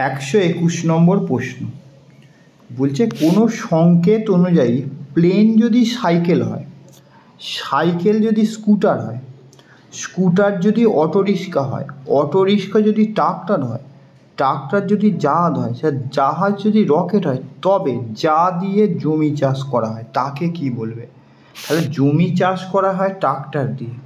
121 নম্বর প্রশ্ন বলছে কোনো সংকেত অনুযায়ী প্লেন যদি সাইকেল হয়, সাইকেল যদি স্কুটার হয়, স্কুটার যদি অটোরিক্সা হয়, অটোরিক্সা যদি ট্রাক্টর হয়, ট্রাক্টর যদি জাহাজ হয়, সে জাহাজ যদি রকেট হয়, তবে যা দিয়ে জমি চাষ করা হয় তাকে কি বলবে? তাহলে জমি চাষ করা হয় ট্রাক্টর দিয়ে।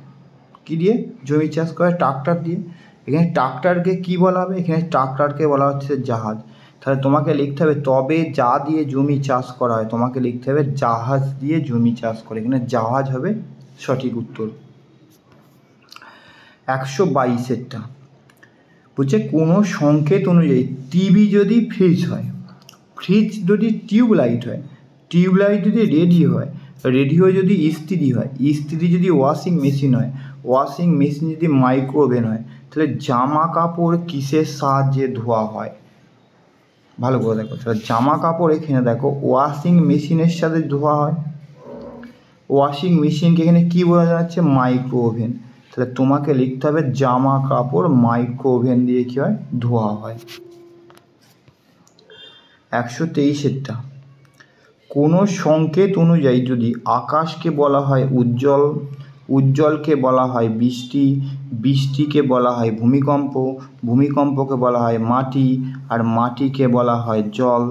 কী দিয়ে জমি চাষ করা হয়? ট্রাক্টর দিয়ে। এখানে ট্রাক্টরকে কী বলা হবে? এখানে ট্রাক্টরকে বলা হচ্ছে জাহাজ। তাহলে তোমাকে লিখতে হবে তবে যা দিয়ে জমি চাষ করা হয়, তোমাকে লিখতে হবে জাহাজ দিয়ে জমি চাষ করে। এখানে জাহাজ হবে সঠিক উত্তর। 122-এরটা বলছে কোনো সংকেত অনুযায়ী টিভি যদি ফ্রিজ হয়, ফ্রিজ যদি টিউবলাইট হয়, টিউবলাইট যদি রেডিও হয়, রেডিও যদি ইস্ত্রি হয়, ইস্ত্রি যদি ওয়াশিং মেশিন হয়, ওয়াশিং মেশিন যদি মাইক্রোওভেন হয়, তাহলে জামা কাপড় কিসের সাহায্যে ধোয়া হয়? ভালো করে দেখো। তাহলে জামা কাপড় এখানে দেখো ওয়াশিং মেশিনের সাথে ধোয়া হয়। ওয়াশিং মেশিনকে এখানে কী বলা যাচ্ছে? মাইক্রোওভেন। তাহলে তোমাকে লিখতে হবে জামা কাপড় মাইক্রোওভেন দিয়ে কী হয়? ধোয়া হয়। 123-এরটা কোনো সংকেত অনুযায়ী যদি আকাশকে বলা হয় উজ্জ্বল, উজ্জ্বলকে বলা হয় বৃষ্টি, বৃষ্টিকে বলা হয় ভূমিকম্প, ভূমিকম্পকে বলা হয় মাটি, আর মাটিকে বলা হয় জল,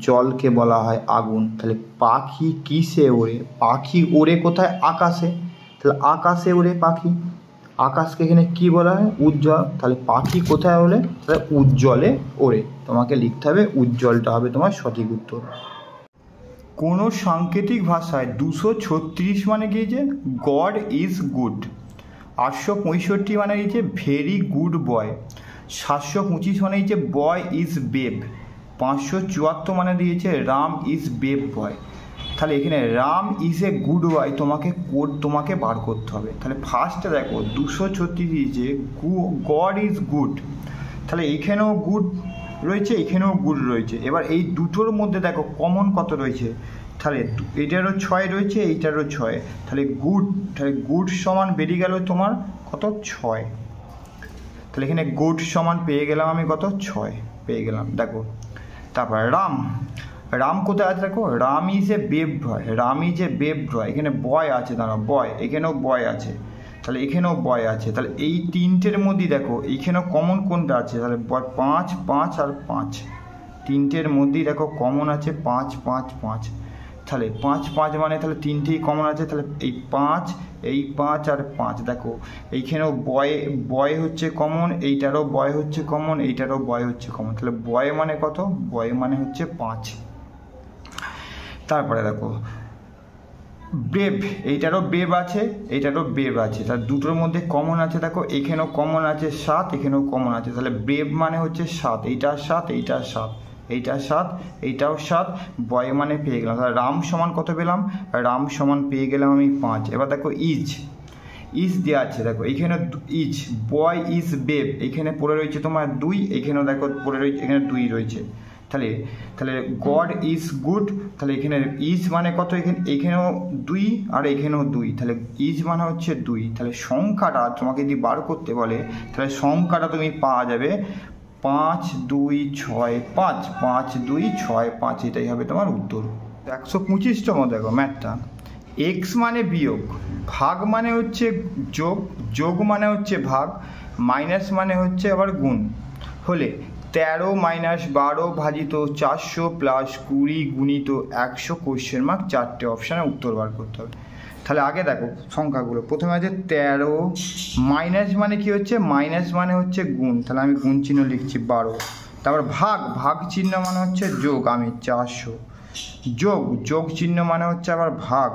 জলকে বলা হয় আগুন। তাহলে পাখি কিসে ওড়ে? পাখি ওড়ে কোথায়? আকাশে। তাহলে আকাশে ওড়ে পাখি। আকাশকে এখানে কী বলা হয়? উজ্জ্বল। তাহলে পাখি কোথায় ওড়ে? তাহলে উজ্জ্বলে ওড়ে। তোমাকে লিখতে হবে উজ্জ্বলটা হবে তোমার সঠিক উত্তর। কোনো সাংকেতিক ভাষায় 236 মানে কি যে গড ইজ গুড, 865 মানে হচ্ছে ভেরি গুড বয়, 725 মানে হচ্ছে বয় ইজ বেব, 574 মানে দিয়েছে রাম ইজ বেব বয়। তাহলে এখানে Ram is a good boy তোমাকে কোড তোমাকে বার করতে হবে। তাহলে ফার্স্টে দেখো 236 দিয়েছে গড ইজ গুড, তাহলে এখানেও গুড রয়েছে, এখানেও গুড রয়েছে। এবার এই দুটোর মধ্যে দেখো কমন কত রয়েছে? তাহলে এটারও 6 রয়েছে, এইটারও 6। তাহলে গুড, তাহলে গুড সমান বেরিয়ে গেল তোমার কত? 6। তাহলে এখানে গুড সমান পেয়ে গেলাম আমি কত? 6 পেয়ে গেলাম। দেখো তারপর রাম, রাম কোথায় আছে? দেখো Ram is a babe boy, Ram is a babe boy, এখানে বয় আছে, দাঁড়া বয়, এখানেও বয় আছে, তাহলে এখানেও বয় আছে। তাহলে এই তিনটের মধ্যেই দেখো এইখানেও কমন কোনটা আছে? তাহলে 5 5 আর 5, তিনটের মধ্যেই দেখো কমন আছে 5 5 5। তাহলে 5 5 মানে তাহলে তিনটেই কমন আছে। তাহলে এই 5, এই 5 আর 5 দেখো এইখানেও বয়, বয় হচ্ছে কমন, এইটারও বয় হচ্ছে কমন, এইটারও বয় হচ্ছে কমন। তাহলে বয় মানে কত? বয় মানে হচ্ছে 5। তারপরে দেখো বেব, এইটারও বেব আছে, এইটারও বেব আছে, তাহলে দুটোর মধ্যে কমন আছে। দেখো এখানেও কমন আছে 7, এখানেও কমন আছে। তাহলে বেব মানে হচ্ছে 7, এইটা 7, এইটা 7, এইটা 7, এইটাও 7, বয় মানে পেয়ে গেলাম। তাহলে রাম সমান কত পেলাম? রাম সমান পেয়ে গেলাম আমি 5। এবার দেখো ইজ, ইজ দেওয়া আছে, দেখো এইখানে ইজ, বয় ইজ বেব, এখানে পড়ে রয়েছে তোমার 2, এখানেও দেখো পড়ে রয়েছে, এখানে 2 রয়েছে। তাহলে তাহলে গড ইজ গুড, তাহলে এখানে ইজ মানে কত? এখানেও 2 আর এখানেও 2, তাহলে ইজ মানে হচ্ছে 2। তাহলে সংখ্যাটা তোমাকে যদি বার করতে বলে তাহলে সংখ্যাটা তুমি পাওয়া যাবে 5 2 6 5, 5 2 6 5, এটাই হবে তোমার উত্তর। 125তম দেখো ম্যাথটা, এক্স মানে বিয়োগ, ভাগ মানে হচ্ছে যোগ, যোগ মানে হচ্ছে ভাগ, মাইনাস মানে হচ্ছে আবার গুণ হলে 13 - 12 ভাজিত 400 প্লাস 20 গুণিত 100 কোশ্চেন মার্ক, 4টে অপশানে উত্তর বার করতে হবে। তাহলে আগে দেখো সংখ্যাগুলো, প্রথমে আছে 13, মাইনাস মানে কি হচ্ছে? মাইনাস মানে হচ্ছে গুণ, তাহলে আমি গুণ চিহ্ন লিখছি 12। তারপর ভাগ, ভাগ চিহ্ন মানে হচ্ছে যোগ, আমি 400। যোগ, যোগ চিহ্ন মানে হচ্ছে আবার ভাগ,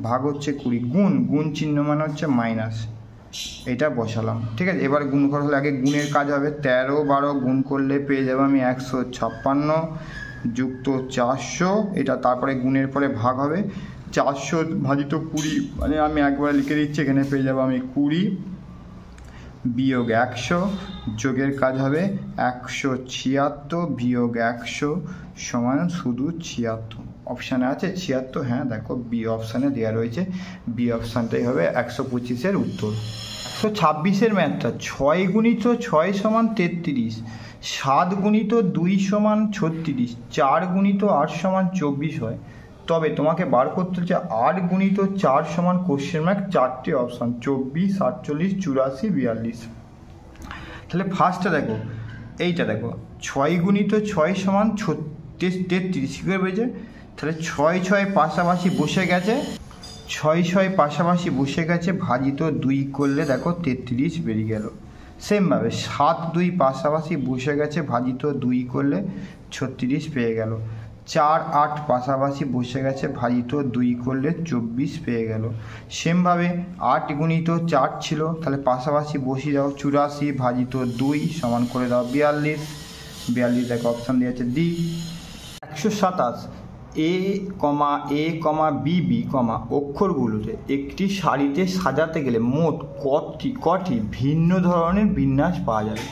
ভাগ হচ্ছে 20। গুণ, গুণ চিহ্ন মানে হচ্ছে মাইনাস, এটা বসালাম। ঠিক আছে, এবার গুণ করা হলে আগে গুণের কাজ হবে। 13 12 গুণ করলে পেয়ে যাবো আমি 156 যুক্ত 400, এটা তারপরে গুণের পরে ভাগ হবে। 400 ভাজিত 20 মানে আমি একবার লিখে দিচ্ছি, এখানে পেয়ে যাবো আমি 20 বিয়োগ 100, যোগের কাজ হবে 176 বিয়োগ 100 সমান শুধু 76। অপশানে আছে 76, হ্যাঁ দেখো বি অপশানে দেওয়া রয়েছে, বি অপশানটাই হবে 125-এর উত্তর। 126-এর ম্যাথটা, 6 × 6 = 33, 7 গুণিত 2 সমান 36, 4 গুণিত 8 সমান 24 হয়, তবে তোমাকে বার করতে হচ্ছে 8 গুণিত 4 সমান কোশ্চেন মার্ক 4টে অপশান 24, 48, 84, 42। তাহলে ফার্স্টটা দেখো, এইটা দেখো 6 গুণিত 6 সমান 33, কী করে পেয়েছে? তাহলে 6 6 পাশাপাশি বসে গেছে, 6 6 পাশাপাশি বসে গেছে, ভাজিত 2 করলে দেখো 33 বেরিয়ে গেল। সেমভাবে 7 2 পাশাপাশি বসে গেছে, ভাজিত 2 করলে 36 পেয়ে গেল। 4 8 পাশাপাশি বসে গেছে, ভাজিত 2 করলে 24 পেয়ে গেল। সেমভাবে 8 গুণিত 4 ছিল, তাহলে পাশাপাশি বসিয়ে দাও, 84 ভাজিত 2 সমান করে দাও 42, 42 দেখো অপশান দিয়েছে ডি। 127 a,b,b, অক্ষরগুলোতে একটি সারিতে সাজাতে গেলে মোট কটি ভিন্ন ধরনের বিন্যাস পাওয়া যাবে?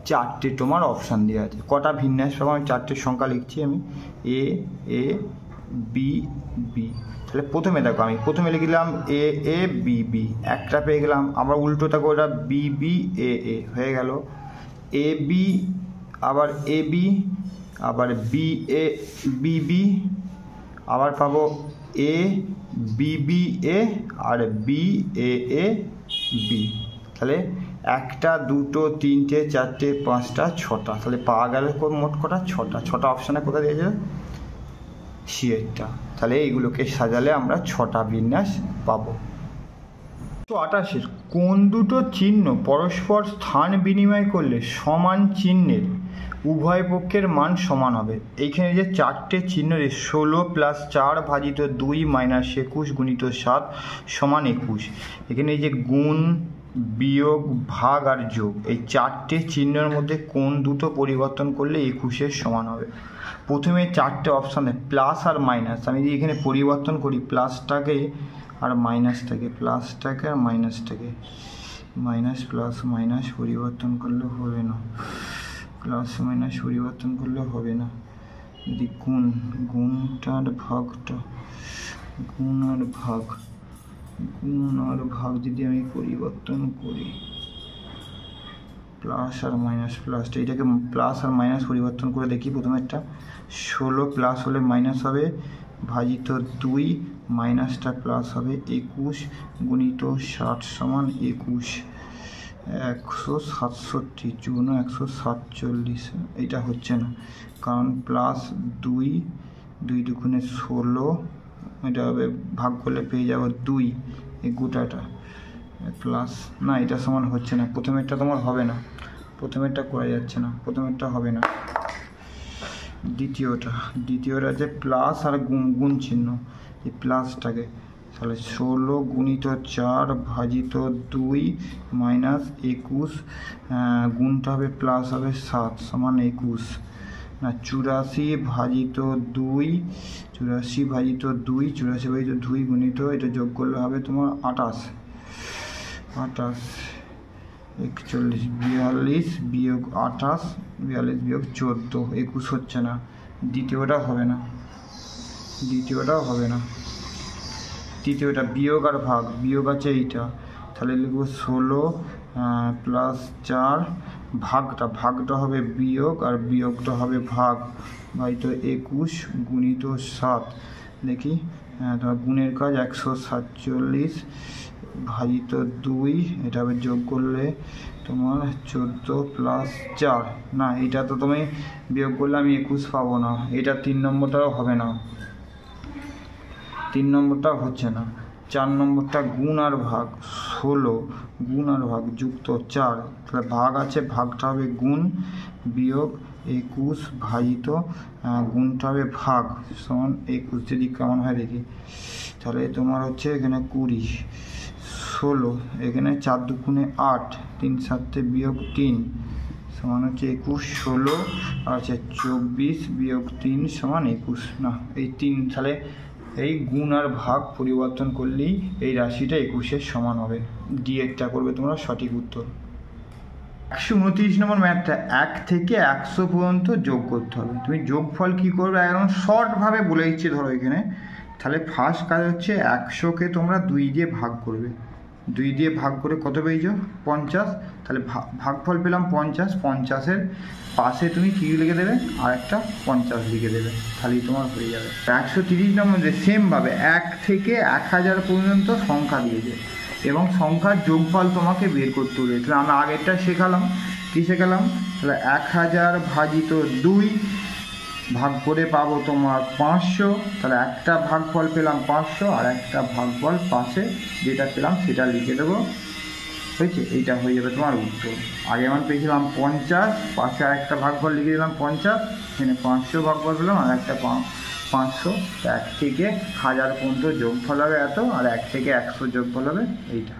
4টে তোমার অপশান দেওয়া আছে। কটা বিন্যাস পাবো? আমি 4টের সংখ্যা লিখছি আমি, a b b। তাহলে প্রথমে দেখো, আমি প্রথমে লিখলাম a b b, একটা পেয়ে গেলাম। আবার উল্টোটা করে ওটা b b a a হয়ে গেল। a b, আবার a b, আবার b a b b, আবার পাবো a b b a R b a a b। তাহলে 1টা 2টো 3টে 4টে 5টা 6টা, তাহলে পাওয়া গেল মোট কটা? 6টা অপশানে কোথায় দিয়েছে? সিয়েরটা। তাহলে এইগুলোকে সাজালে আমরা 6টা বিন্যাস পাবো। 128 কোন দুটো চিহ্ন পরস্পর স্থান বিনিময় করলে সমান চিহ্নের উভয় পক্ষের মান সমান হবে? এইখানে যে 4টে চিহ্ন, 16 + 4 ভাজিত 2 - 21 গুণিত 7 সমান 21। এখানে এই যে গুণ, বিয়োগ, ভাগ আর যোগ, এই 4টে চিহ্নের মধ্যে কোন দুটো পরিবর্তন করলে 21-এর সমান হবে? প্রথমে 4টে অপশানে প্লাস আর মাইনাস, আমি যদি এখানে পরিবর্তন করি প্লাসটাকে আর মাইনাসটাকে, প্লাসটাকে আর মাইনাসটাকে, মাইনাস প্লাস মাইনাস পরিবর্তন করলে হবে না, প্লাস মাইনাস পরিবর্তন করলে হবে না। যদি গুণটা আর ভাগটা, গুণ আর ভাগ যদি আমি পরিবর্তন করি, প্লাস আর মাইনাস, প্লাসটা এটাকে প্লাস আর মাইনাস পরিবর্তন করে দেখি। প্রথমে একটা 16 প্লাস হলে মাইনাস হবে, ভাজিত 2, মাইনাসটা প্লাস হবে 21 গুণিত 60 সমান 21। 167 চূর্ণ 147, এটা হচ্ছে না, কারণ প্লাস 2 2 দুগুণে 16, এটা হবে ভাগ করলে পেয়ে যাবো 2, এই গোটাটা প্লাস না, এটা সমান হচ্ছে না। প্রথমেরটা তোমার হবে না, প্রথমেরটা করা যাচ্ছে না, প্রথমেরটা হবে না। দ্বিতীয়টা যে প্লাস আর গুণ চিহ্ন, এই প্লাসটাকে, তাহলে 16 গুণিত 4 ভাজিত 2 মাইনাস 21, গুণটা হবে প্লাস হবে 7 সমান 21 না। 84 ভাজিত 2, 84 ভাজিত 2, 84 ভাজিত 2 গুণিত, এটা যোগ করলে হবে তোমার 28, 41 42 বিয়োগ 28, 42 বিয়োগ 14, 21 হচ্ছে না। দ্বিতীয়টাও হবে না, তৃতীয়টা বিয়োগ আর ভাগ, বিয়োগ আছে এইটা, তাহলে লিখবো 16 প্লাস 4, ভাগটা হবে বিয়োগ আর বিয়োগটা হবে ভাগ, ভাজিত 21 গুণিত 7, দেখি তোমার গুণের কাজ 147 ভাজিত 2, এটা হবে যোগ করলে তোমার 14 প্লাস 4, না এটা তো তুমি বিয়োগ করলে আমি 21 পাবো না, এটা 3 নম্বরটাও হবে না, 3 নম্বরটাও হচ্ছে না। 4 নম্বরটা গুণ আর ভাগ, 16 গুণ আর ভাগ যুক্ত 4, তাহলে ভাগ আছে, ভাগটা হবে গুণ বিয়োগ 21 ভাজিত গুণটা হবে ভাগ সমান 21, যদি কেমন হয় দেখি। তাহলে তোমার হচ্ছে এখানে 20, 16, এখানে 4 দুগুণে 8, 3 7 বিয়োগ 3 সমান হচ্ছে 21, 16 আর হচ্ছে 24 বিয়োগ 3 সমান 21, না এই 3, তাহলে এই গুণ আর ভাগ পরিবর্তন করলেই এই রাশিটা 21-এর সমান হবে। ডিএটা করবে তোমরা সঠিক উত্তর। 129 নম্বর ম্যাথটা 1 থেকে 100 পর্যন্ত যোগ করতে হবে। তুমি যোগফল কি করবে একদম শর্টভাবে বলে দিচ্ছি, ধরো এখানে, তাহলে ফার্স্ট কাজ হচ্ছে 100কে তোমরা 2 দিয়ে ভাগ করবে, 2 দিয়ে ভাগ করে কত পেয়েছ 50, তাহলে ভাগফল পেলাম 50, 50-এর পাশে তুমি কী লিখে দেবে আর একটা 50 লিখে দেবে, তাহলেই তোমার হয়ে যাবে। 130টার মধ্যে সেমভাবে 1 থেকে 1000 পর্যন্ত সংখ্যা দিয়েছে এবং সংখ্যার যোগফল তোমাকে বের করতে হবে। তাহলে আমরা আগেরটা শেখালাম, কী শেখালাম, তাহলে 1000 ভাজিত 2 ভাগ করে পাবো তোমার 500, তাহলে একটা ভাগফল পেলাম 500 আর একটা ভাগফল পাশে যেটা পেলাম সেটা লিখে দেবো, হয়েছে? এইটা হয়ে যাবে তোমার উত্তর। আগে আমার পেয়েছিলাম 50, পাশে আর একটা ভাগফল লিখে দিলাম 50, এখানে 500 ভাগফল পেলাম আর একটা 500। 1 থেকে 1000 পর্যন্ত যোগফল হবে এত, আর 1 থেকে 100 যোগফল হবে এইটা।